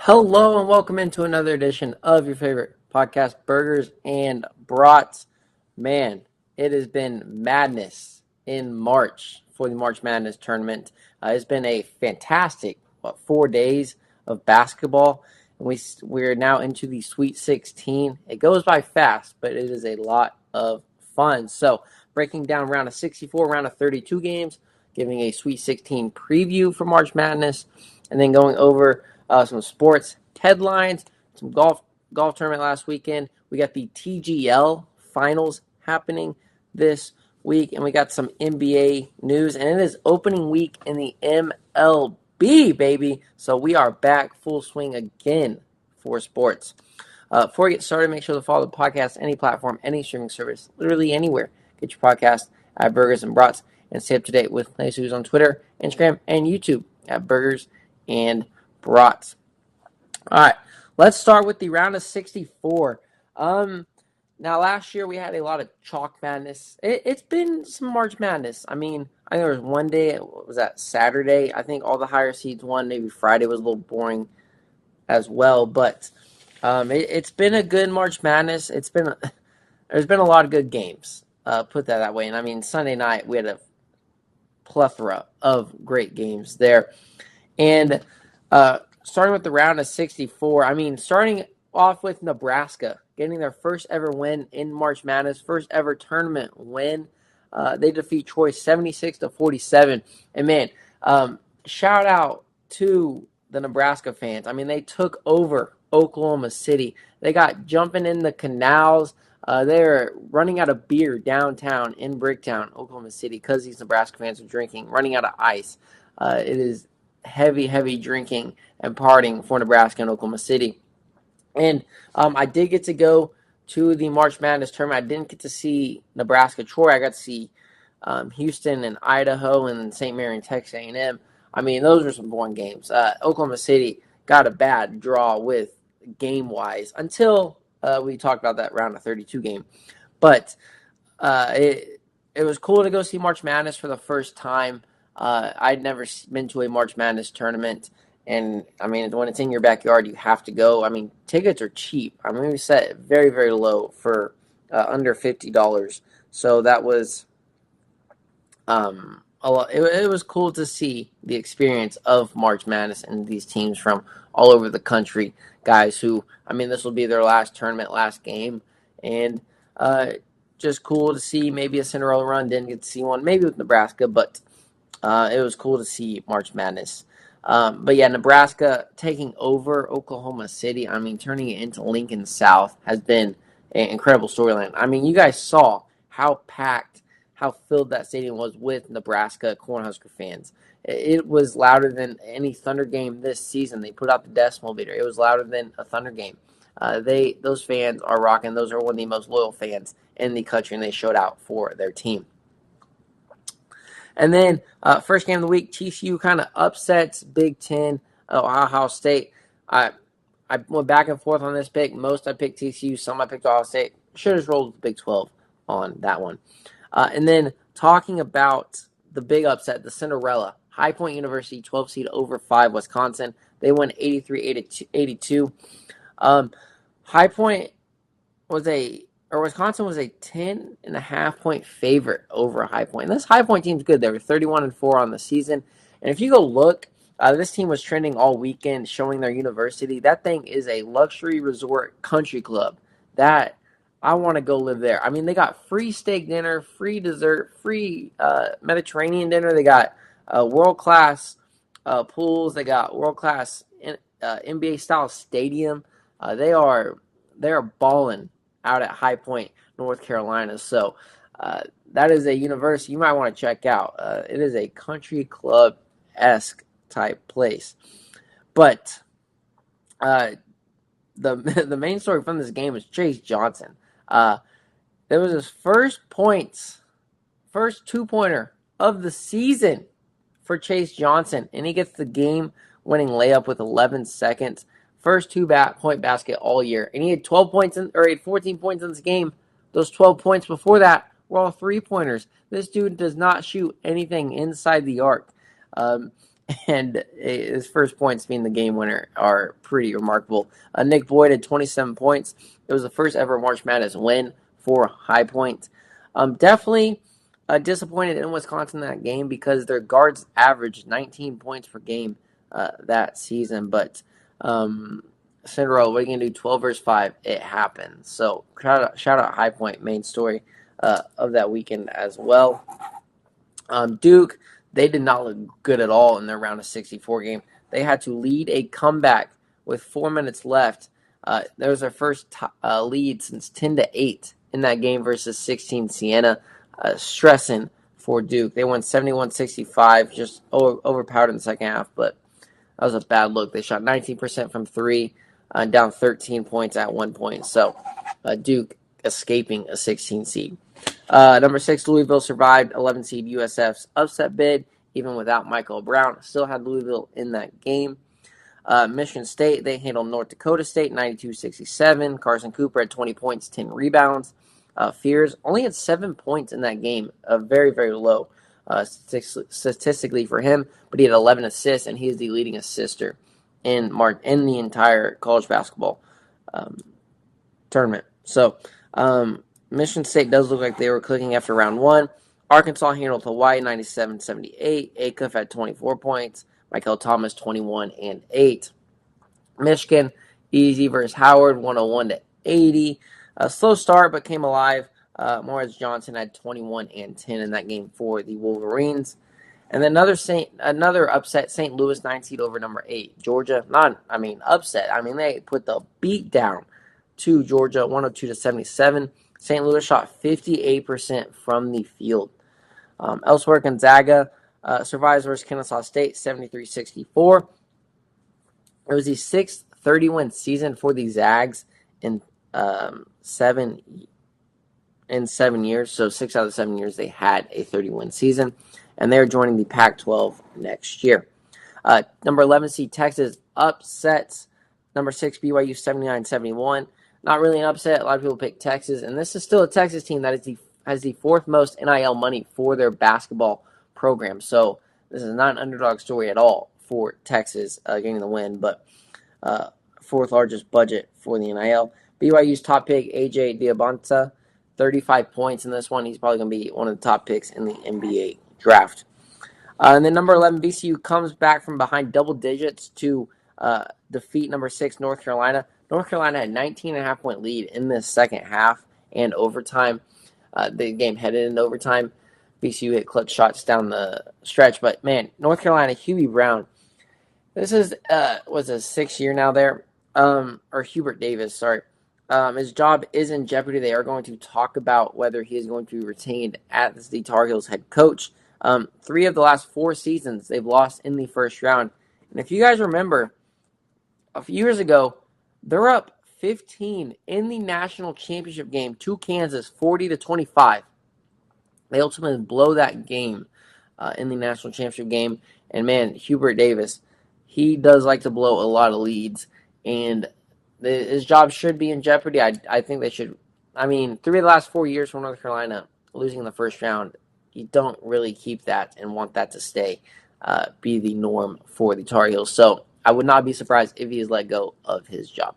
Hello and welcome into another edition of your favorite podcast, Burgers and Brats. Man, it has been madness in March for the March Madness tournament. It's been a fantastic 4 days of basketball, and we're now into the Sweet 16. It goes by fast, but it is a lot of fun. So, breaking down round of 64, round of 32 games, giving a Sweet 16 preview for March Madness, and then going over some sports headlines, some golf tournament last weekend. We got the TGL Finals happening this week, and we got some NBA news, and it is opening week in the MLB, baby. So we are back full swing again for sports. Before we get started, make sure to follow the podcast, any platform, any streaming service, literally anywhere. Get your podcast at Burgers and Brats, and stay up to date with latest news on Twitter, Instagram, and YouTube at Burgers and Brats. All right, let's start with the round of 64. Now last year we had a lot of chalk madness. It's been some March Madness. I think there was one day, what was that, Saturday? I think all the higher seeds won. Maybe Friday was a little boring as well, but it's been a good March Madness. There's been a lot of good games. Put that way. And Sunday night we had a plethora of great games there, and starting with the round of 64, starting off with Nebraska getting their first ever win in March Madness, first ever tournament win. They defeat Troy 76-47. And man, shout out to the Nebraska fans. They took over Oklahoma City. They got jumping in the canals. They're running out of beer downtown in Bricktown, Oklahoma City, because these Nebraska fans are drinking, running out of ice. It is heavy drinking and partying for Nebraska and Oklahoma City. And I did get to go to the March Madness tournament. I didn't get to see Nebraska-Troy. I got to see Houston and Idaho and St. Mary and Texas A&M. Those were some boring games. Oklahoma City got a bad draw with game-wise until we talked about that round of 32 game. But it was cool to go see March Madness for the first time. I'd never been to a March Madness tournament. And, when it's in your backyard, you have to go. Tickets are cheap. We set very, very low for under $50. So that was a lot. It was cool to see the experience of March Madness and these teams from all over the country. Guys who, this will be their last tournament, last game. And just cool to see maybe a Cinderella run. Didn't get to see one, maybe with Nebraska, but it was cool to see March Madness. But yeah, Nebraska taking over Oklahoma City, turning it into Lincoln South has been an incredible storyline. You guys saw how packed, how filled that stadium was with Nebraska Cornhusker fans. It was louder than any Thunder game this season. They put out the decimal meter. It was louder than a Thunder game. Those fans are rocking. Those are one of the most loyal fans in the country, and they showed out for their team. And then first game of the week, TCU kind of upsets Big Ten, Ohio State. I went back and forth on this pick. Most I picked TCU, some I picked Ohio State. Should have rolled with the Big 12 on that one. And then talking about the big upset, the Cinderella, High Point University, 12 seed over 5 Wisconsin. They won 83-82. Wisconsin was a 10.5 point favorite over High Point. And this High Point team's good. They were 31-4 on the season. And if you go look, this team was trending all weekend, showing their university. That thing is a luxury resort country club that I want to go live there. They got free steak dinner, free dessert, free Mediterranean dinner. They got world-class pools. They got world-class NBA-style stadium. They are balling out at High Point, North Carolina. So that is a university you might want to check out. It is a country club-esque type place. But the main story from this game is Chase Johnson. There was his first two-pointer of the season for Chase Johnson, and he gets the game-winning layup with 11 seconds. First two-point basket all year. And he had 14 points in this game. Those 12 points before that were all three-pointers. This dude does not shoot anything inside the arc. and his first points being the game winner are pretty remarkable. Nick Boyd had 27 points. It was the first ever March Madness win for High Point. Definitely disappointed in Wisconsin in that game because their guards averaged 19 points per game that season. But Cinderella, what are you going to do? 12 versus 5. It happens. So shout out High Point, main story of that weekend as well. Duke, they did not look good at all in their round of 64 game. They had to lead a comeback with 4 minutes left. That was their first lead since 10-8 in that game versus 16 Siena. Stressing for Duke. They won 71-65, just overpowered in the second half, but that was a bad look. They shot 19% from three, down 13 points at one point. So Duke escaping a 16 seed. Number 6, Louisville survived 11 seed USF's upset bid, even without Michael Brown. Still had Louisville in that game. Michigan State, they handled North Dakota State 92-67. Carson Cooper had 20 points, 10 rebounds. Fears only had 7 points in that game, very, very low statistically for him, but he had 11 assists, and he is the leading assister in the entire college basketball tournament. So, Michigan State does look like they were clicking after round one. Arkansas handled Hawaii 97-78. Acuff had 24 points. Michael Thomas 21 and 8. Michigan easy versus Howard 101-80. A slow start but came alive. Morris Johnson had 21 and 10 in that game for the Wolverines. And then another upset, St. Louis 9 seed over number 8. Georgia, upset. They put the beat down to Georgia 102-77. St. Louis shot 58% from the field. Elsewhere, Gonzaga survives versus Kennesaw State 73-64. It was the 6th 30-win season for the Zags in 7 years. So 6 out of 7 years they had a 30-win season, and they're joining the Pac-12 next year. Number 11 seed Texas upsets number 6 BYU 79-71. Not really an upset. A lot of people pick Texas, and this is still a Texas team that has the 4th most NIL money for their basketball program. So this is not an underdog story at all for Texas getting the win, but 4th largest budget for the NIL. BYU's top pick, AJ Diabanta, 35 points in this one. He's probably going to be one of the top picks in the NBA draft. And then number 11, VCU comes back from behind double digits to defeat number 6, North Carolina. North Carolina had 19.5-point lead in the second half and overtime. The game headed into overtime. VCU hit clutch shots down the stretch. But, man, North Carolina, Hubie Brown, this is, was his 6th year now there. Or Hubert Davis, sorry. His job is in jeopardy. They are going to talk about whether he is going to be retained as the Tar Heels head coach. 3 of the last 4 seasons they've lost in the first round. And if you guys remember, a few years ago, they're up 15 in the national championship game to Kansas, 40-25. They ultimately blow that game in the national championship game. And, man, Hubert Davis, he does like to blow a lot of leads. And his job should be in jeopardy. I think they should. 3 of the last 4 years from North Carolina, losing in the first round, you don't really keep that and want that to stay, be the norm for the Tar Heels. So I would not be surprised if he is let go of his job.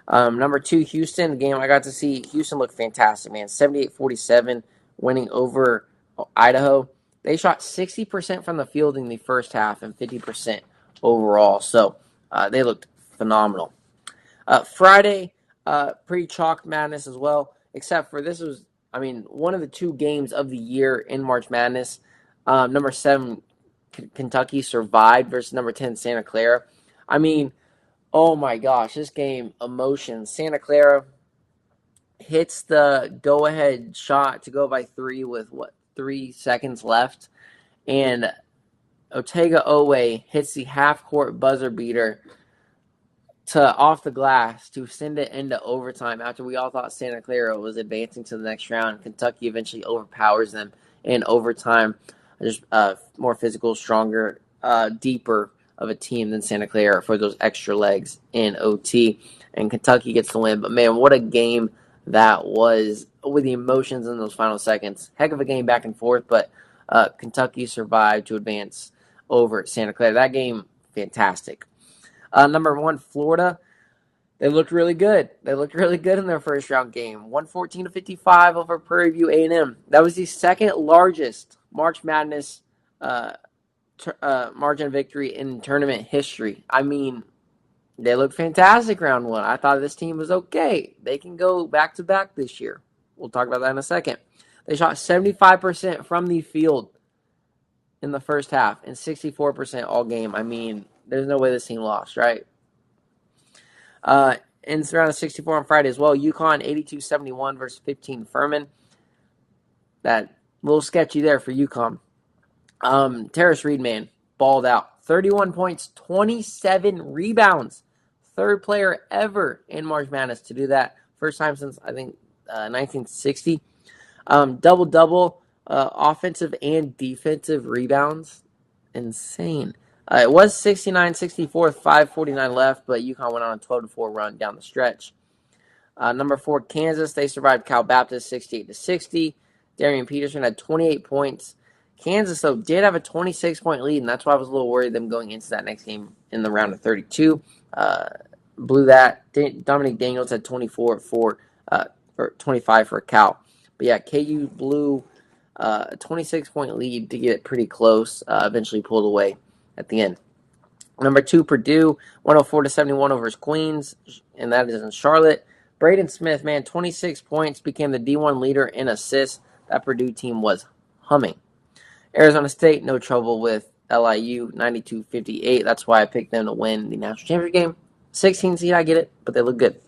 Number 2, Houston. The game I got to see, Houston looked fantastic, man. 78-47, winning over Idaho. They shot 60% from the field in the first half and 50% overall. So they looked phenomenal. Friday, pretty chalk madness as well, except for this was, one of the 2 games of the year in March Madness. Number 7, Kentucky survived versus number 10, Santa Clara. Oh my gosh, this game, emotion. Santa Clara hits the go-ahead shot to go by 3 with, 3 seconds left. And Otega Owe hits the half-court buzzer beater to off the glass to send it into overtime after we all thought Santa Clara was advancing to the next round. Kentucky eventually overpowers them in overtime. Just more physical, stronger, deeper of a team than Santa Clara for those extra legs in OT. And Kentucky gets the win. But, man, what a game that was with the emotions in those final seconds. Heck of a game back and forth, but Kentucky survived to advance over Santa Clara. That game, fantastic. Number 1, Florida. They looked really good. They looked really good in their first round game. 114-55 over Prairie View A&M. That was the second largest March Madness margin of victory in tournament history. I mean, they looked fantastic round 1. I thought this team was okay. They can go back-to-back this year. We'll talk about that in a second. They shot 75% from the field in the first half and 64% all game. I mean, there's no way this team lost, right? In round of 64 on Friday as well. UConn 82-71 versus 15 Furman. That a little sketchy there for UConn. Terrace Reed, man, balled out. 31 points, 27 rebounds. Third player ever in March Madness to do that. First time since, I think, 1960. Double-double, offensive and defensive rebounds. Insane. It was 69-64 with 5:49 left, but UConn went on a 12-4 run down the stretch. Number 4, Kansas. They survived Cal Baptist 68-60. Darian Peterson had 28 points. Kansas, though, did have a 26-point lead, and that's why I was a little worried them going into that next game in the round of 32. Blew that. Dominic Daniels had 24 for 25 for Cal. But yeah, KU blew a 26-point lead to get it pretty close. Eventually pulled away at the end. Number 2, Purdue, 104-71 over Queens, and that is in Charlotte. Braden Smith, man, 26 points, became the D1 leader in assists. That Purdue team was humming. Arizona State, no trouble with LIU, 92-58. That's why I picked them to win the national championship game. 16 seed, I get it, but they look good.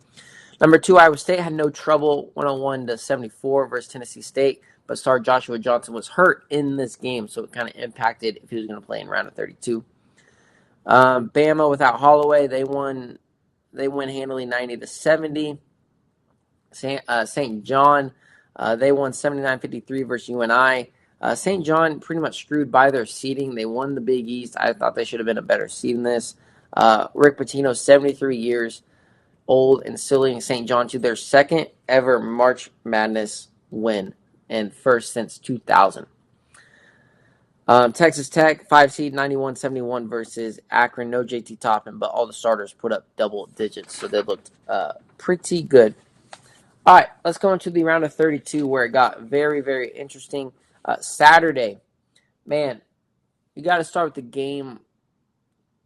Number 2, Iowa State had no trouble, 101-74 versus Tennessee State, but star Joshua Johnson was hurt in this game, so it kind of impacted if he was going to play in round of 32. Bama without Holloway, they win handily 90-70. St. John, they won 79-53 versus UNI. St. John pretty much screwed by their seeding. They won the Big East. I thought they should have been a better seed in this. Rick Pitino, 73 years old, and still leading St. John to their second ever March Madness win and first since 2000. Texas Tech, 5 seed, 91-71 versus Akron. No JT Toppin, but all the starters put up double digits, so they looked pretty good. All right, let's go into the round of 32 where it got very, very interesting. Saturday, man, you got to start with the game.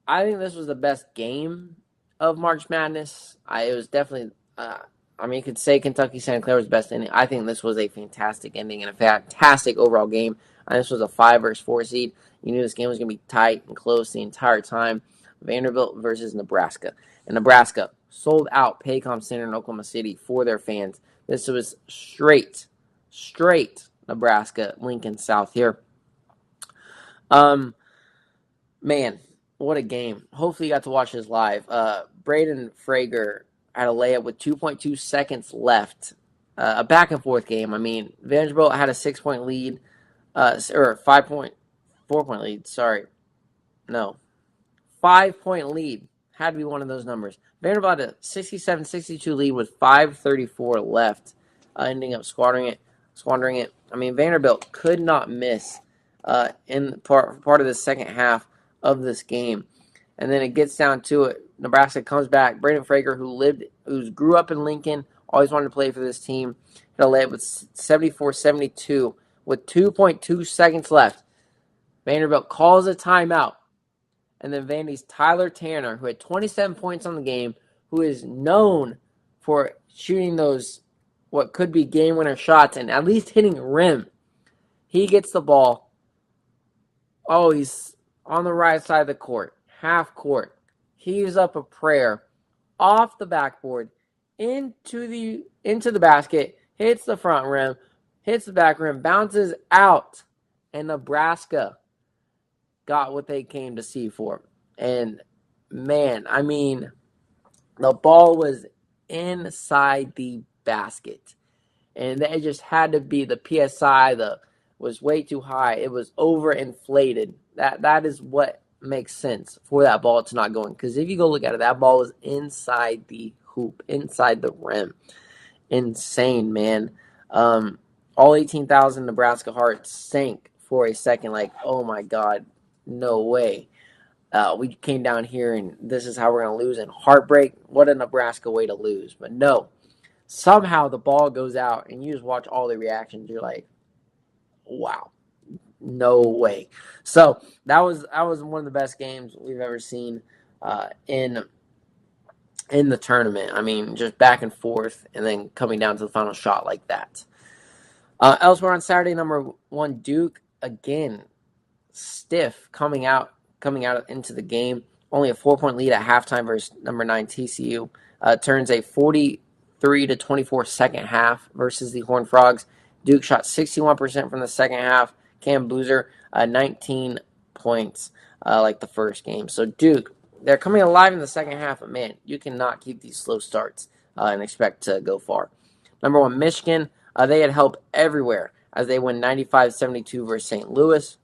I think this was the best game of March Madness. It was definitely, you could say Kentucky Santa Clara was best ending. I think this was a fantastic ending and a fantastic overall game. This was a 5 versus 4 seed. You knew this game was going to be tight and close the entire time. Vanderbilt versus Nebraska. And Nebraska sold out Paycom Center in Oklahoma City for their fans. This was straight Nebraska, Lincoln South here. Man, what a game. Hopefully you got to watch this live. Braden Frager had a layup with 2.2 seconds left. A back-and-forth game. I mean, Vanderbilt had a 6-point lead. Or 4-point lead, sorry. No. 5-point lead. Had to be one of those numbers. Vanderbilt had a 67-62 lead with 5:34 left. Ending up squandering it. I mean, Vanderbilt could not miss in part of the second half of this game. And then it gets down to it. Nebraska comes back. Braden Frager, who grew up in Lincoln, always wanted to play for this team, hit a layup with 74-72 with 2.2 seconds left. Vanderbilt calls a timeout. And then Vandy's Tyler Tanner, who had 27 points on the game, who is known for shooting those what could be game-winner shots and at least hitting rim. He gets the ball. Oh, he's on the right side of the court, half court. Heaves up a prayer off the backboard into the basket, hits the front rim, hits the back rim, bounces out, and Nebraska got what they came to see for. And, man, I mean, the ball was inside the basket. And it just had to be the PSI was way too high. It was overinflated. That is what makes sense for that ball to not go in. Because if you go look at it, that ball was inside the hoop, inside the rim. Insane, man. All 18,000 Nebraska hearts sank for a second, like, oh my God, no way. We came down here and this is how we're going to lose. And heartbreak, what a Nebraska way to lose. But no, somehow the ball goes out and you just watch all the reactions. You're like, wow, no way. So that was one of the best games we've ever seen in the tournament. I mean, just back and forth and then coming down to the final shot like that. Elsewhere on Saturday, number 1, Duke, again, stiff coming out into the game. Only a 4-point lead at halftime versus number 9 TCU. Turns a 43-24 second half versus the Horned Frogs. Duke shot 61% from the second half. Cam Boozer, 19 points like the first game. So Duke, they're coming alive in the second half, but man, you cannot keep these slow starts and expect to go far. Number 1, Michigan, they had help everywhere as they win 95-72 versus St. Louis.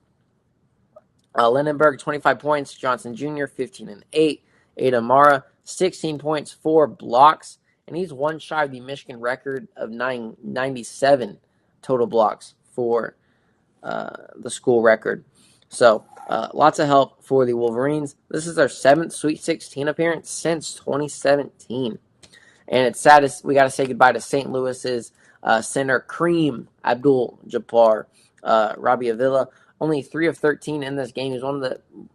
Lindenberg, 25 points. Johnson Jr., 15 and 8. Ada Mara, 16 points, 4 blocks. And he's one shy of the Michigan record of 97 total blocks for the school record. So lots of help for the Wolverines. This is their 7th Sweet 16 appearance since 2017. And it's sad we got to say goodbye to St. Louis's center Kareem Abdul-Jabbar. Robbie Avila, only 3 of 13 in this game.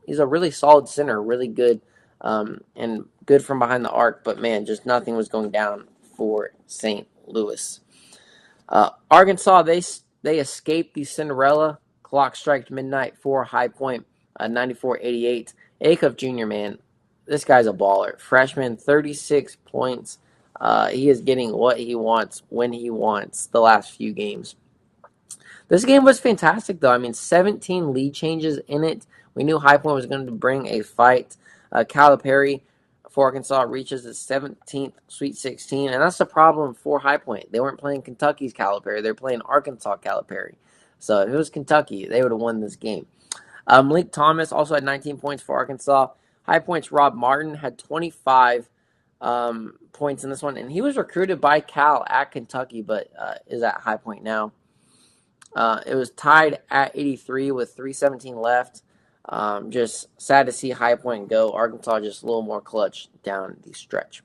He's a really solid center, really good, and good from behind the arc. But man, just nothing was going down for St. Louis. Arkansas, they escaped the Cinderella. Clock strikes midnight for High Point, 94-88. Acuff Jr., man, this guy's a baller. Freshman, 36 points. He is getting what he wants when he wants the last few games. This game was fantastic, though. I mean, 17 lead changes in it. We knew High Point was going to bring a fight. Calipari for Arkansas reaches the 17th Sweet 16, and that's the problem for High Point. They weren't playing Kentucky's Calipari. They were playing Arkansas Calipari. So if it was Kentucky, they would have won this game. Malik Thomas also had 19 points for Arkansas. High Point's Rob Martin had 25 points in this one, and he was recruited by Cal at Kentucky, but is at High Point now. It was tied at 83 with 3:17 left. Just sad to see High Point go. Arkansas just a little more clutch down the stretch.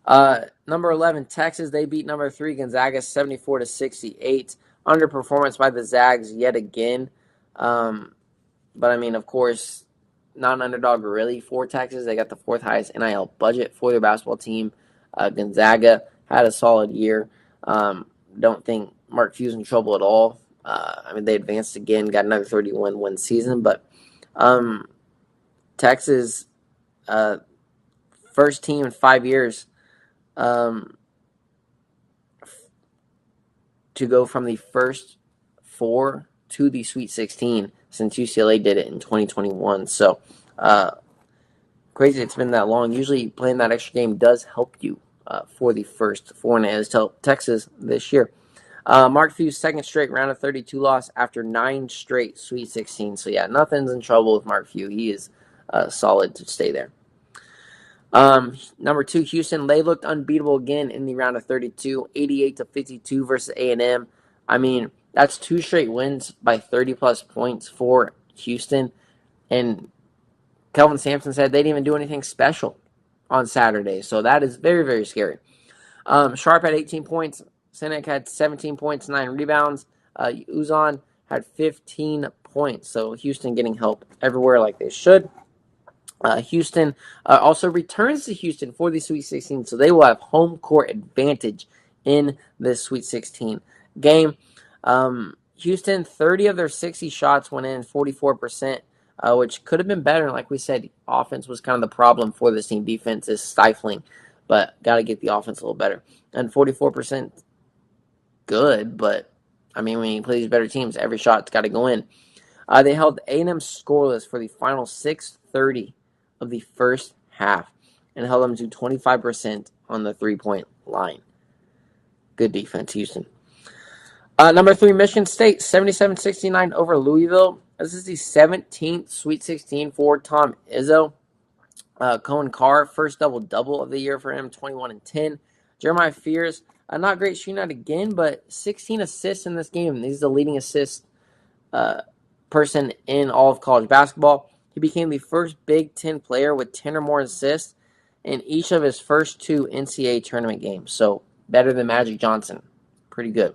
Number 11, Texas. They beat number 3, Gonzaga, 74-68. Underperformance by the Zags yet again. But I mean, of course, not an underdog really for Texas. They got the 4th highest NIL budget for their basketball team. Gonzaga had a solid year. Don't think Mark Few's in trouble at all. I mean, they advanced again, got another 31-win season. But Texas, first team in 5 years to go from the first 4 to the Sweet 16 since UCLA did it in 2021. So crazy it's been that long. Usually playing that extra game does help you for the first 4, and it has helped Texas this year. Mark Few's second straight round of 32 loss after 9 straight Sweet 16. So yeah, nothing's in trouble with Mark Few. He is solid to stay there. Number 2, Houston. They looked unbeatable again in the round of 32, 88-52 versus A&M. I mean, that's 2 straight wins by 30-plus points for Houston. And Kelvin Sampson said they didn't even do anything special on Saturday. So that is very, very scary. Sharp had 18 points. Sinek had 17 points, 9 rebounds. Uzan had 15 points. So Houston getting help everywhere like they should. Houston also returns to Houston for the Sweet 16, so they will have home court advantage in this Sweet 16 game. Houston, 30 of their 60 shots went in, 44%, which could have been better. Like we said, offense was kind of the problem for this team. Defense is stifling, but got to get the offense a little better. And 44%, good, but I mean, when you play these better teams, every shot's got to go in. They held A&M scoreless for the final 6:30 of the first half and held them to 25% on the 3-point line. Good defense, Houston. Number 3, Michigan State, 77-69 over Louisville. This is the 17th Sweet 16 for Tom Izzo. Cohen Carr, first double-double of the year for him, 21 and 10. Jeremiah Fears, not great shooting out again, but 16 assists in this game. He's the leading assist person in all of college basketball. He became the first Big Ten player with 10 or more assists in each of his first 2 NCAA tournament games. So better than Magic Johnson. Pretty good.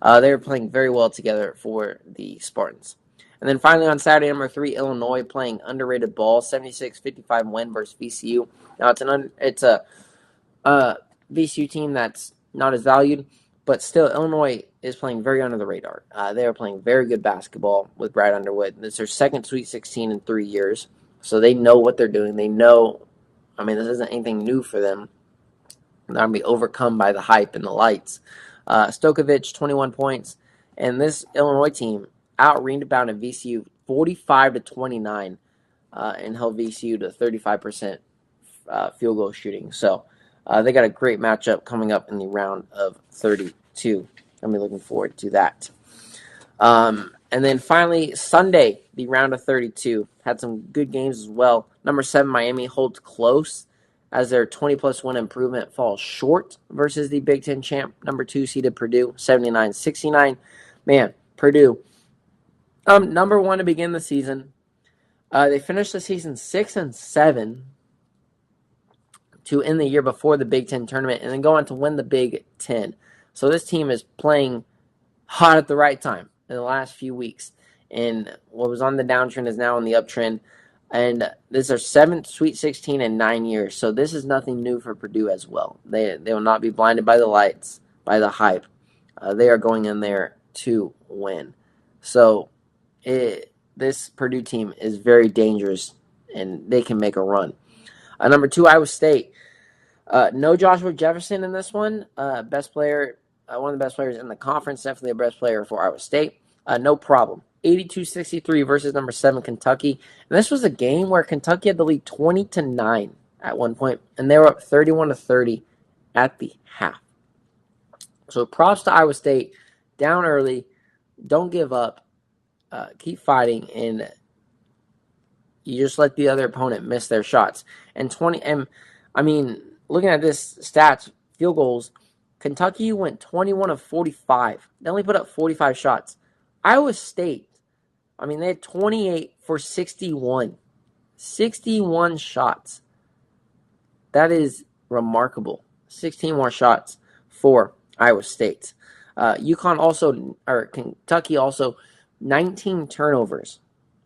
They were playing very well together for the Spartans. And then finally on Saturday, number 3, Illinois playing underrated ball, 76-55 win versus VCU. Now it's a VCU team that's not as valued, but still Illinois is playing very under the radar. They are playing very good basketball with Brad Underwood. It's their second Sweet 16 in 3 years, so they know what they're doing. They know, this isn't anything new for them. They're going to be overcome by the hype and the lights. Stokovich, 21 points. And this Illinois team out-rebounded VCU 45-29 and held VCU to 35% field goal shooting. So they got a great matchup coming up in the round of 32. I'm looking forward to that. And then finally, Sunday, the round of 32. Had some good games as well. Number 7, Miami holds close as their 20-plus win improvement falls short versus the Big Ten champ, number 2 seeded Purdue, 79-69. Man, Purdue, number 1 to begin the season. They finished the season 6-7 to end the year before the Big Ten tournament and then go on to win the Big Ten. So this team is playing hot at the right time in the last few weeks. And what was on the downtrend is now on the uptrend. And this is their 7th Sweet 16 in 9 years. So this is nothing new for Purdue as well. They will not be blinded by the lights, by the hype. They are going in there to win. So this Purdue team is very dangerous, and they can make a run. Number 2, Iowa State. No Joshua Jefferson in this one. Best player, one of the best players in the conference. Definitely a best player for Iowa State. No problem. 82-63 versus number 7 Kentucky. And this was a game where Kentucky had the lead 20-9 at one point, and they were up 31-30 at the half. So props to Iowa State. Down early. Don't give up. Keep fighting, and you just let the other opponent miss their shots. Looking at this stats, field goals, Kentucky went 21 of 45. They only put up 45 shots. Iowa State, they had 28 for 61. 61 shots. That is remarkable. 16 more shots for Iowa State. Kentucky also 19 turnovers,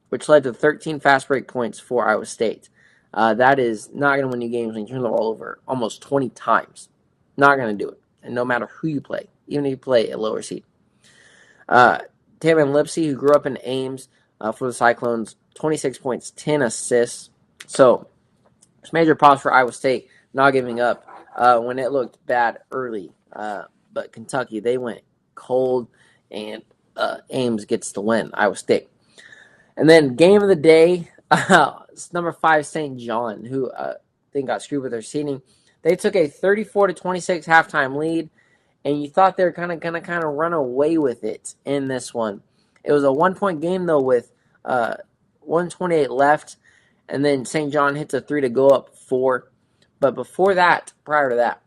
which led to 13 fast break points for Iowa State. That is not going to win you games when you turn the ball over almost 20 times. Not going to do it. And no matter who you play, even if you play a lower seed. Taman Lipsey, who grew up in Ames for the Cyclones, 26 points, 10 assists. So, it's major props for Iowa State not giving up when it looked bad early. But Kentucky, they went cold, and Ames gets the win, Iowa State. And then game of the day, number 5 St. John, who I think got screwed with their seeding. They took a 34-26 halftime lead, and you thought they were going to run away with it in this one. It was a 1-point game, though, with 1:28 left, and then St. John hits a 3 to go up 4. But prior to that,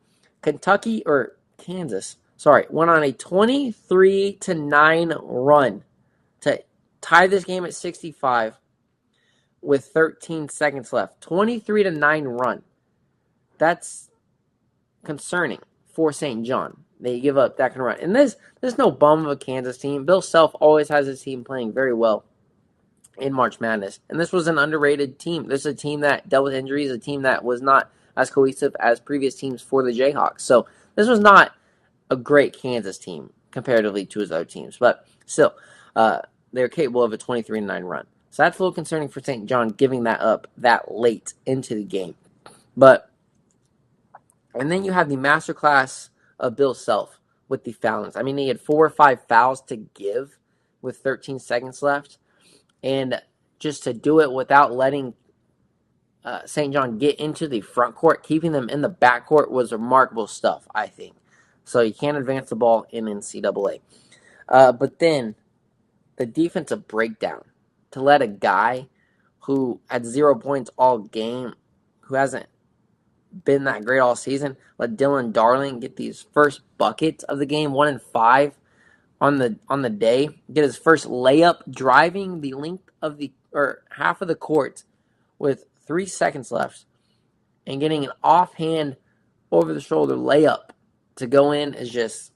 Kansas went on a 23-9 run to tie this game at 65 with 13 seconds left. 23-9 run. That's concerning for St. John. They give up that kind of run. And there's no bum of a Kansas team. Bill Self always has his team playing very well in March Madness. And this was an underrated team. This is a team that dealt with injuries, a team that was not as cohesive as previous teams for the Jayhawks. So this was not a great Kansas team comparatively to his other teams. But still, they're capable of a 23-9 run. So that's a little concerning for St. John giving that up that late into the game. And then you have the masterclass of Bill Self with the fouls. He had 4 or 5 fouls to give with 13 seconds left. And just to do it without letting St. John get into the front court, keeping them in the back court was remarkable stuff, I think. So you can't advance the ball in NCAA. But then the defensive breakdown to let a guy who had 0 points all game, who hasn't been that great all season, let Dylan Darling get these first buckets of the game, 1 and 5, on the day, get his first layup driving the length of half of the court with 3 seconds left, and getting an offhand over the shoulder layup to go in is just,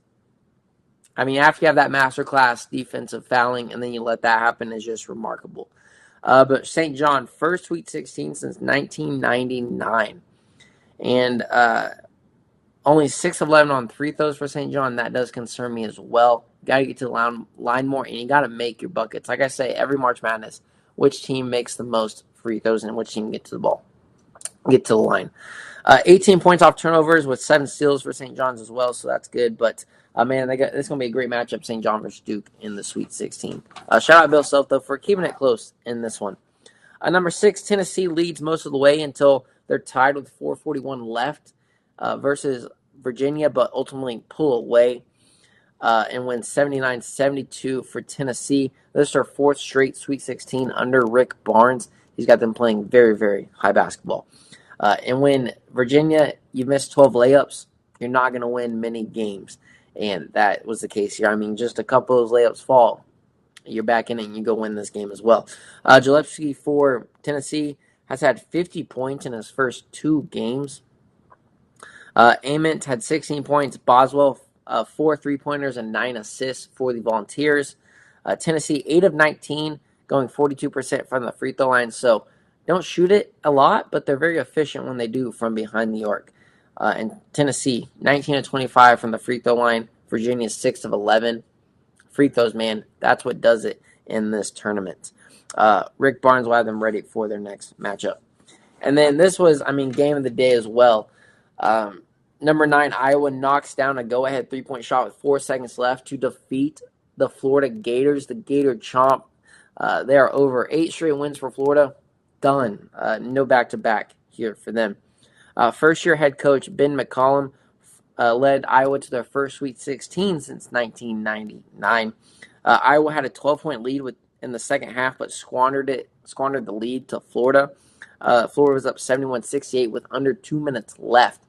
I mean, after you have that masterclass defensive fouling and then you let that happen is just remarkable. But St. John, first Sweet 16 since 1999. And only 6 of 11 on free throws for St. John. That does concern me as well. Got to get to the line more, and you got to make your buckets. Like I say, every March Madness, which team makes the most free throws and which team get to the line. 18 points off turnovers with 7 steals for St. John's as well, so that's good. But, man, it's going to be a great matchup, St. John versus Duke in the Sweet 16. Shout out Bill Self, though, for keeping it close in this one. Number 6, Tennessee leads most of the way until they're tied with 4:41 left versus Virginia, but ultimately pull away and win 79-72 for Tennessee. This is their 4th straight Sweet 16 under Rick Barnes. He's got them playing very, very high basketball. And when Virginia, you miss 12 layups, you're not going to win many games. And that was the case here. I mean, just a couple of those layups fall, you're back in it and you go win this game as well. Gillespie for Tennessee has had 50 points in his first 2 games. Ament had 16 points. Boswell, 4 3-pointers and 9 assists for the Volunteers. Tennessee, 8 of 19, going 42% from the free throw line. So don't shoot it a lot, but they're very efficient when they do from behind the arc. And Tennessee, 19 of 25 from the free throw line. Virginia, 6 of 11. Free throws, man, that's what does it in this tournament. Rick Barnes will have them ready for their next matchup. And then this was, game of the day as well. Number 9, Iowa knocks down a go-ahead 3-point shot with 4 seconds left to defeat the Florida Gators, the Gator Chomp. They are over 8 straight wins for Florida. Done. No back-to-back here for them. First-year head coach Ben McCollum led Iowa to their first Sweet 16 since 1999. Iowa had a 12-point lead in the second half, but squandered the lead to Florida. Florida was up 71-68 with under 2 minutes left.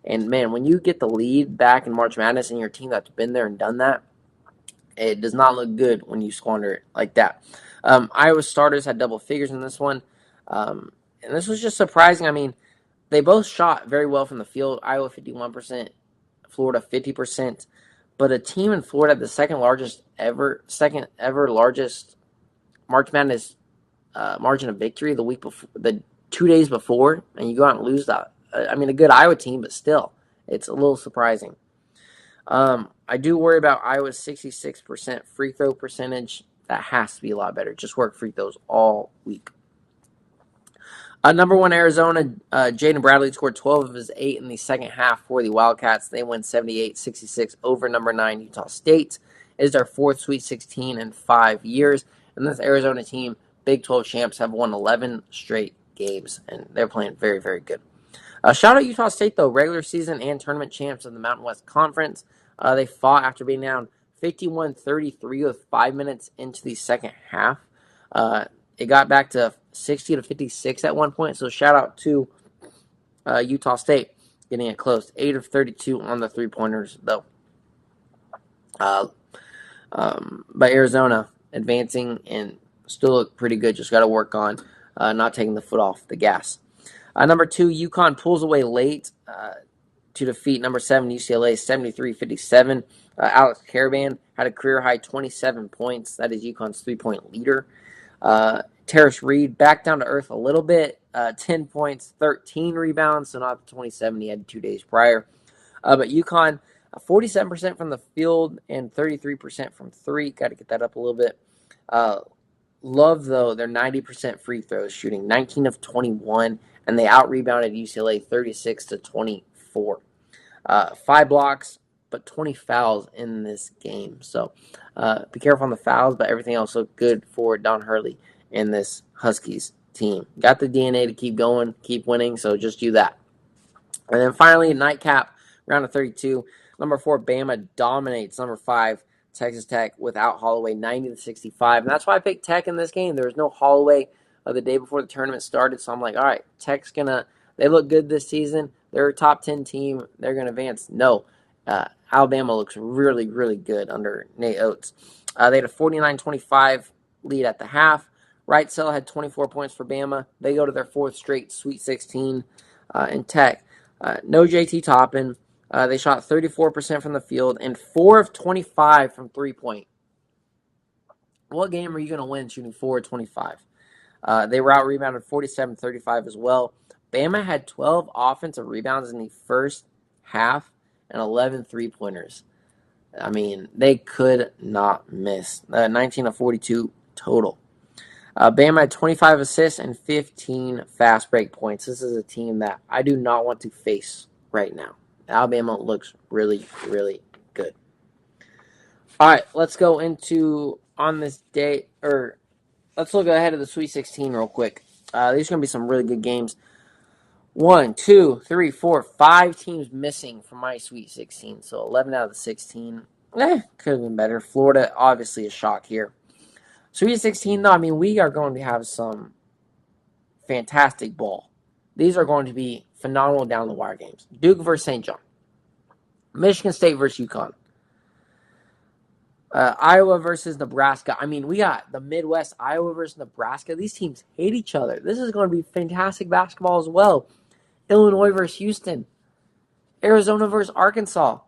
And, man, when you get the lead back in March Madness and your team that's been there and done that, it does not look good when you squander it like that. Iowa starters had double figures in this one. And this was just surprising. I mean, they both shot very well from the field. Iowa 51%, Florida 50%. But a team in Florida had the second ever largest March Madness margin of victory the 2 days before, and you go out and lose that. A good Iowa team, but still, it's a little surprising. I do worry about Iowa's 66% free throw percentage. That has to be a lot better. Just work free throws all week. Number 1, Arizona. Jaden Bradley scored 12 of his 8 in the second half for the Wildcats. They win 78-66 over number 9, Utah State. It is their 4th Sweet 16 in 5 years. And this Arizona team, Big 12 champs, have won 11 straight games, and they're playing very, very good. Shout out Utah State, though, regular season and tournament champs of the Mountain West Conference. They fought after being down 51-33 with 5 minutes into the second half. It got back to 60-56 at one point, so shout out to Utah State getting it close. 8 of 32 on the 3-pointers, though. But Arizona advancing and still look pretty good. Just got to work on not taking the foot off the gas. Number 2, UConn pulls away late to defeat number 7, UCLA, 73-57. Alex Caravan had a career-high 27 points. That is UConn's 3-point leader. Terrace Reed back down to earth a little bit. 10 points, 13 rebounds, so not the 27 he had 2 days prior. But UConn, 47% from the field and 33% from 3. Got to get that up a little bit. Love, though, their 90% free throws shooting, 19 of 21, and they out-rebounded UCLA 36-24. 5 blocks, but 20 fouls in this game. So be careful on the fouls, but everything else looked good for Don Hurley in this Huskies team. Got the DNA to keep going, keep winning, so just do that. And then finally, nightcap, round of 32. Number 4, Bama dominates number 5, Texas Tech, without Holloway, 90-65. And that's why I picked Tech in this game. There was no Holloway the day before the tournament started, so I'm like, all right, Tech's they look good this season. They're a top 10 team. They're going to advance. No, Alabama looks really, really good under Nate Oates. They had a 49-25 lead at the half. Right Cell had 24 points for Bama. They go to their fourth straight Sweet 16 in Tech. No JT Toppin. They shot 34% from the field and 4 of 25 from three-point. What game are you going to win shooting 4 of 25? They were out-rebounded 47-35 as well. Bama had 12 offensive rebounds in the first half and 11 three-pointers. I mean, they could not miss. 19 of 42 total. Bama had 25 assists and 15 fast break points. This is a team that I do not want to face right now. Alabama looks really, really good. All right, let's go into on this day, or let's look ahead of the Sweet 16 real quick. These are going to be some really good games. 1, 2, 3, 4, 5 teams missing from my Sweet 16. So 11 out of the 16. Could have been better. Florida, obviously a shock here. Sweet 16, though, I mean, we are going to have some fantastic ball. These are going to be phenomenal down the wire games. Duke versus St. John. Michigan State versus UConn. Iowa versus Nebraska. I mean, we got the Midwest, Iowa versus Nebraska. These teams hate each other. This is going to be fantastic basketball as well. Illinois versus Houston. Arizona versus Arkansas.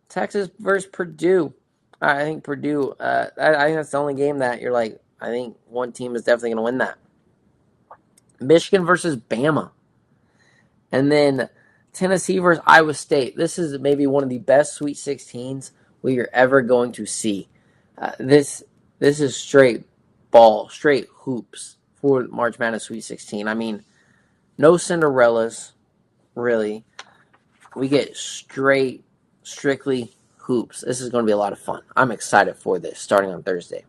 Texas versus Purdue. I think Purdue, I think that's the only game that you're like, I think one team is definitely going to win that. Michigan versus Bama. And then Tennessee versus Iowa State. This is maybe one of the best Sweet 16s we are ever going to see. This is straight ball, straight hoops for March Madness Sweet 16. I mean, no Cinderellas, really. We get strictly hoops. This is going to be a lot of fun. I'm excited for this starting on Thursday.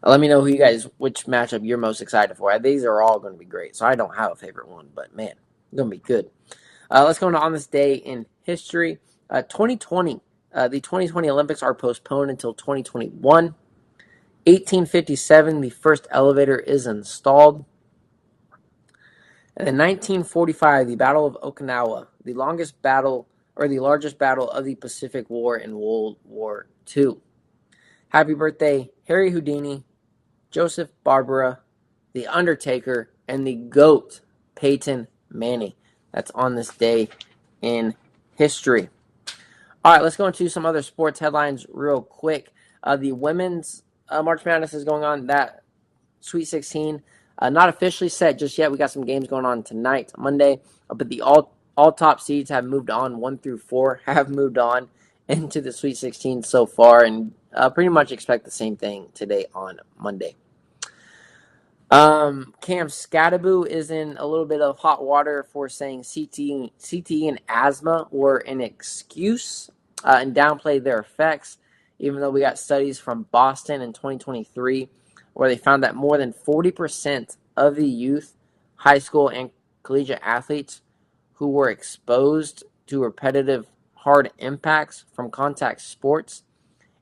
Let me know which matchup you're most excited for. These are all going to be great, so I don't have a favorite one, but man, it's going to be good. Let's go on this day in history. 2020, the 2020 Olympics are postponed until 2021. 1857, the first elevator is installed. And in 1945, the Battle of Okinawa, the largest battle of the Pacific War in World War II. Happy birthday, Harry Houdini, Joseph Barbara, The Undertaker, and the GOAT, Peyton Manning. That's on this day in history. All right, let's go into some other sports headlines real quick. The women's March Madness is going on. That Sweet 16, not officially set just yet. We got some games going on tonight, Monday, but the all top seeds have moved on. 1 through 4 have moved on into the Sweet 16 so far, and pretty much expect the same thing today on Monday. Cam Scadaboo is in a little bit of hot water for saying CTE and asthma were an excuse and downplayed their effects, even though we got studies from Boston in 2023 where they found that more than 40% of the youth, high school, and collegiate athletes who were exposed to repetitive hard impacts from contact sports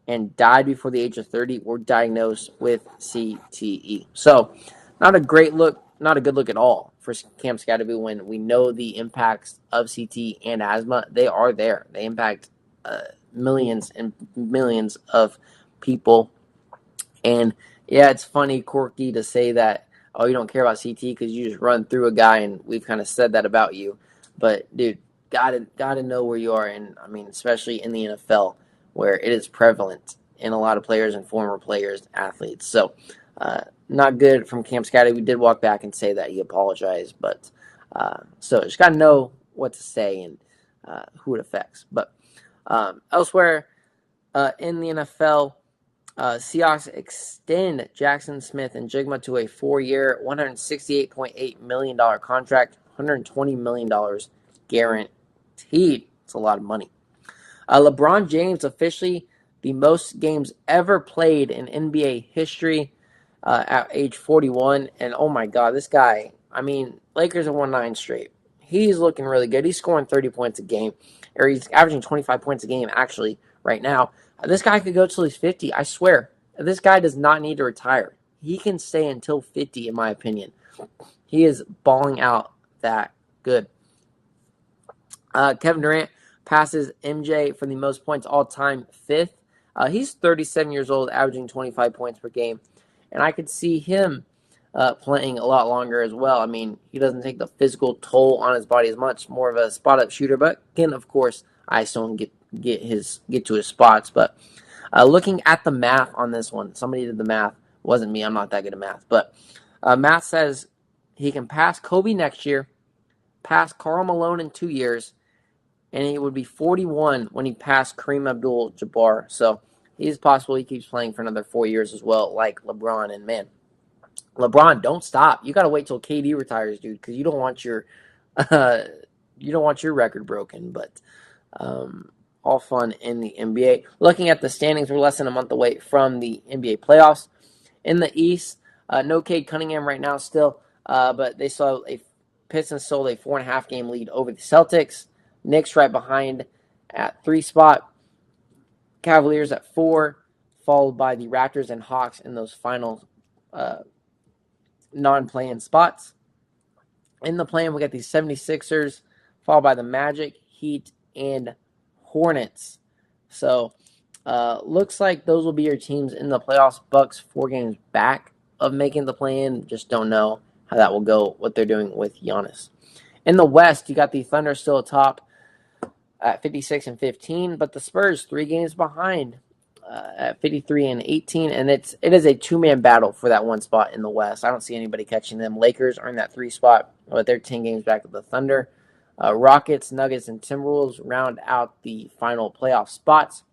and died before the age of 30 were diagnosed with CTE. So, not a good look at all for Cam Scadaboo when we know the impacts of CTE and asthma. They are there. They impact millions and millions of people. And yeah, it's funny, quirky to say that, oh, you don't care about CTE because you just run through a guy, and we've kind of said that about you. But, dude, gotta know where you are, and I mean, especially in the NFL, where it is prevalent in a lot of players and former players, athletes. So, not good from Cam Scotty. We did walk back and say that he apologized, but so just got to know what to say and who it affects. But elsewhere in the NFL, Seahawks extend Jackson Smith and Jigma to a 4-year, $168.8 million contract, $120 million guaranteed. It's a lot of money. LeBron James officially the most games ever played in NBA history at age 41. And oh my God, this guy, I mean, Lakers have won 9 straight. He's looking really good. He's scoring 30 points a game, or he's averaging 25 points a game actually right now. This guy could go till he's 50. I swear. This guy does not need to retire. He can stay until 50, in my opinion. He is balling out that good. Kevin Durant passes MJ for the most points all time, fifth. He's 37 years old, averaging 25 points per game. And I could see him playing a lot longer as well. I mean, he doesn't take the physical toll on his body as much, more of a spot-up shooter, but can, of course, ISO and get to his spots. But looking at the math on this one, somebody did the math. It wasn't me. I'm not that good at math. But math says he can pass Kobe next year, pass Karl Malone in 2 years, and he would be 41 when he passed Kareem Abdul-Jabbar. So it's possible he keeps playing for another 4 years as well, like LeBron. And man, LeBron, don't stop. You got to wait till KD retires, dude, because you don't want your record broken. But all fun in the NBA. Looking at the standings, we're less than a month away from the NBA playoffs. In the East, no Cade Cunningham right now still, but they saw Pistons sold a 4.5 game lead over the Celtics. Knicks right behind at 3 spot. Cavaliers at 4, followed by the Raptors and Hawks in those final non-play-in spots. In the play-in, we got the 76ers, followed by the Magic, Heat, and Hornets. So, looks like those will be your teams in the playoffs. Bucks 4 games back of making the play-in. Just don't know how that will go, what they're doing with Giannis. In the West, you got the Thunder still atop at 56 and 15, but the Spurs 3 games behind at 53 and 18, and it is a 2-man battle for that 1 spot in the West. I don't see anybody catching them. Lakers are in that 3 spot, but they're 10 games back of the Thunder. Rockets, Nuggets, and Timberwolves round out the final playoff spots.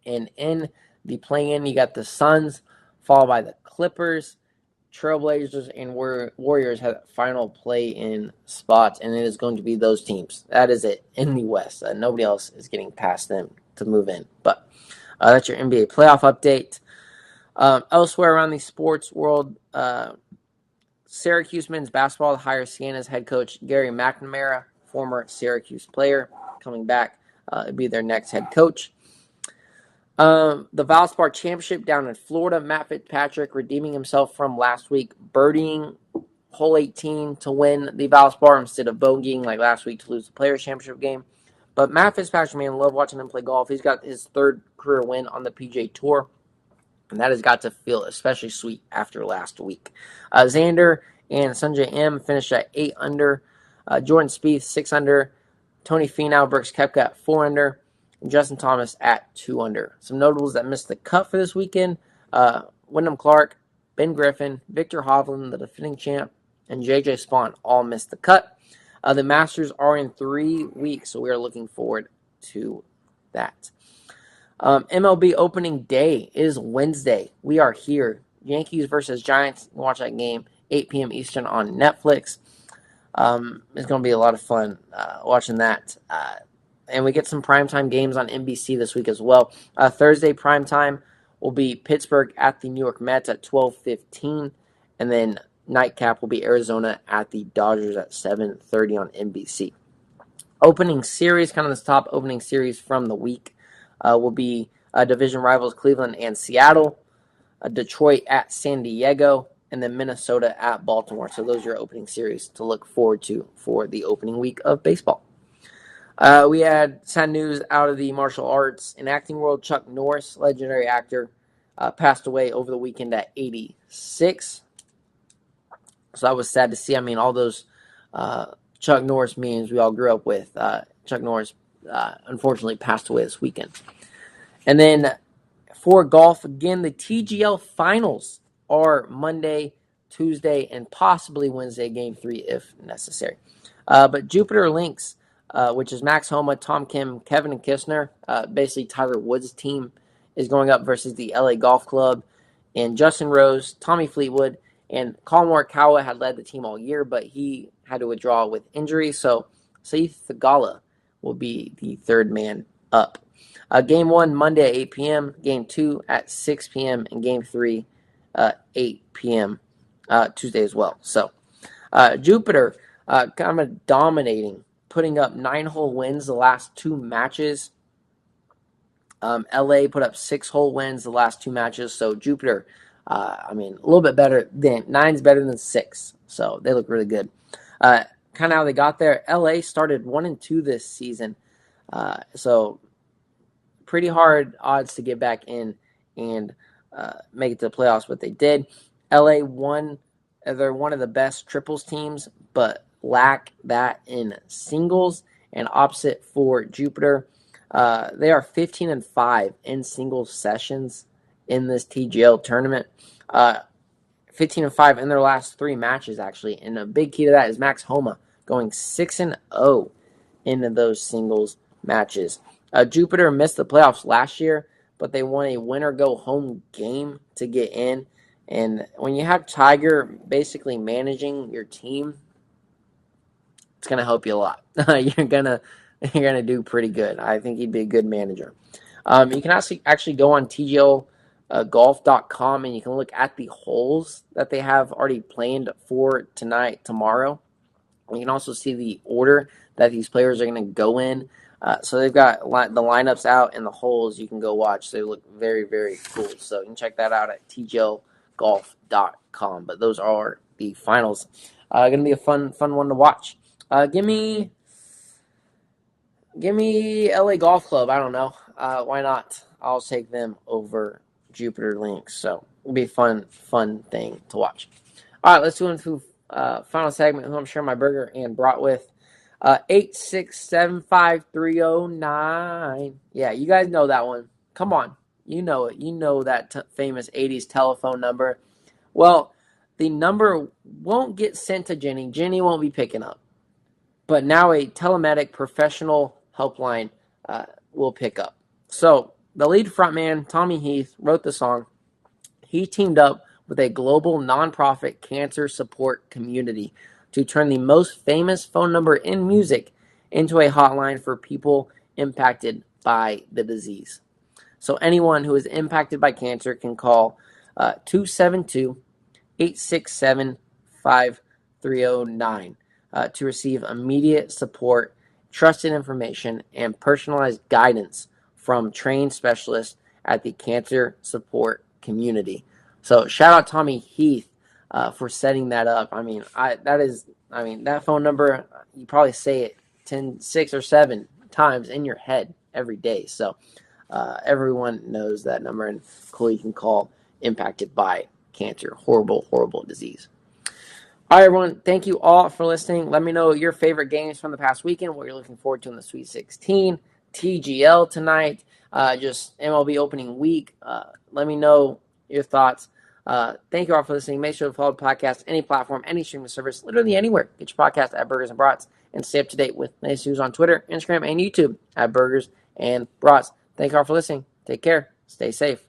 And in the play-in, you got the Suns, followed by the Clippers, Trailblazers, and Warriors have final play-in spots, and it is going to be those teams. That is it in the West. Nobody else is getting past them to move in. But that's your NBA playoff update. Elsewhere around the sports world, Syracuse men's basketball hires Sienna's head coach Gary McNamara, former Syracuse player, coming back to be their next head coach. The Valspar Championship down in Florida, Matt Fitzpatrick redeeming himself from last week, birdieing hole 18 to win the Valspar instead of bogeying like last week to lose the Players Championship game. But Matt Fitzpatrick, man, I love watching him play golf. He's got his 3rd career win on the PGA Tour, and that has got to feel especially sweet after last week. Xander and Sanjay M finished at 8 under. Jordan Spieth, 6 under. Tony Finau, Brooks Koepka at 4 under. And Justin Thomas at 2 under. Some notables that missed the cut for this weekend: Wyndham Clark, Ben Griffin, Victor Hovland, the defending champ, and JJ Spawn all missed the cut. The Masters are in 3 weeks, so we are looking forward to that. MLB opening day is Wednesday. We are here. Yankees versus Giants. Watch that game, 8 p.m. Eastern on Netflix. It's going to be a lot of fun watching that. And we get some primetime games on NBC this week as well. Thursday primetime will be Pittsburgh at the New York Mets at 12:15. And then nightcap will be Arizona at the Dodgers at 7:30 on NBC. Opening series, kind of the top opening series from the week, will be division rivals Cleveland and Seattle, Detroit at San Diego, and then Minnesota at Baltimore. So those are your opening series to look forward to for the opening week of baseball. We had sad news out of the martial arts and acting world. Chuck Norris, legendary actor, passed away over the weekend at 86. So that was sad to see. I mean, all those Chuck Norris memes we all grew up with. Chuck Norris, unfortunately, passed away this weekend. And then for golf, again, the TGL Finals are Monday, Tuesday, and possibly Wednesday, Game 3 if necessary. But Jupiter Links, which is Max Homa, Tom Kim, Kevin and Kistner, basically Tiger Woods' team, is going up versus the LA Golf Club. And Justin Rose, Tommy Fleetwood, and Colin Morikawa had led the team all year, but he had to withdraw with injury. So Saeed Theegala will be the 3rd man up. Game 1, Monday at 8 p.m., Game 2 at 6 p.m., and Game 3, 8 p.m., Tuesday as well. So Jupiter kind of dominating, putting up 9-hole wins the last 2 matches. LA put up 6-hole wins the last 2 matches. So Jupiter, a little bit better than 9's better than 6. So they look really good. Kind of how they got there. LA started 1-2 this season. So pretty hard odds to get back in and make it to the playoffs, but they did. LA won. They're one of the best triples teams, but lack that in singles. And opposite for Jupiter, they are 15-5 in singles sessions in this TGL tournament. 15-5 in their last 3 matches, actually. And a big key to that is Max Homa going 6-0 into those singles matches. Jupiter missed the playoffs last year, but they won a winner-go-home game to get in. And when you have Tiger basically managing your team, it's going to help you a lot. you're gonna do pretty good. I think he'd be a good manager. You can actually go on TGL golf.com and you can look at the holes that they have already planned for tonight, tomorrow. You can also see the order that these players are going to go in. So they've got the lineups out and the holes you can go watch. So they look very, very cool. So you can check that out at tglgolf.com. But those are the finals. Going to be a fun one to watch. Give me LA Golf Club. I don't know. Why not? I'll take them over Jupiter Lynx. So it'll be a fun thing to watch. All right, let's go into final segment, who I'm sharing my burger and brat with. 8675309. Yeah, you guys know that one. Come on. You know it. You know that famous 80s telephone number. Well, the number won't get sent to Jenny. Jenny won't be picking up. But now a telematic professional helpline will pick up. So the lead frontman, Tommy Heath, wrote the song. He teamed up with a global nonprofit cancer support community to turn the most famous phone number in music into a hotline for people impacted by the disease. So anyone who is impacted by cancer can call 272-867-5309 to receive immediate support, trusted information, and personalized guidance from trained specialists at the cancer support community. So shout out Tommy Heath for setting that up. I mean, that phone number, you probably say it 6 or 7 times in your head every day. So everyone knows that number, and cool, you can call impacted by cancer. Horrible, horrible disease. All right, everyone. Thank you all for listening. Let me know your favorite games from the past weekend, what you're looking forward to in the Sweet 16, TGL tonight, just MLB opening week. Let me know your thoughts. Thank you all for listening. Make sure to follow the podcast, any platform, any streaming service, literally anywhere. Get your podcast at Burgers and Brats, and stay up to date with latest news on Twitter, Instagram, and YouTube at Burgers and Brats. Thank you all for listening. Take care. Stay safe.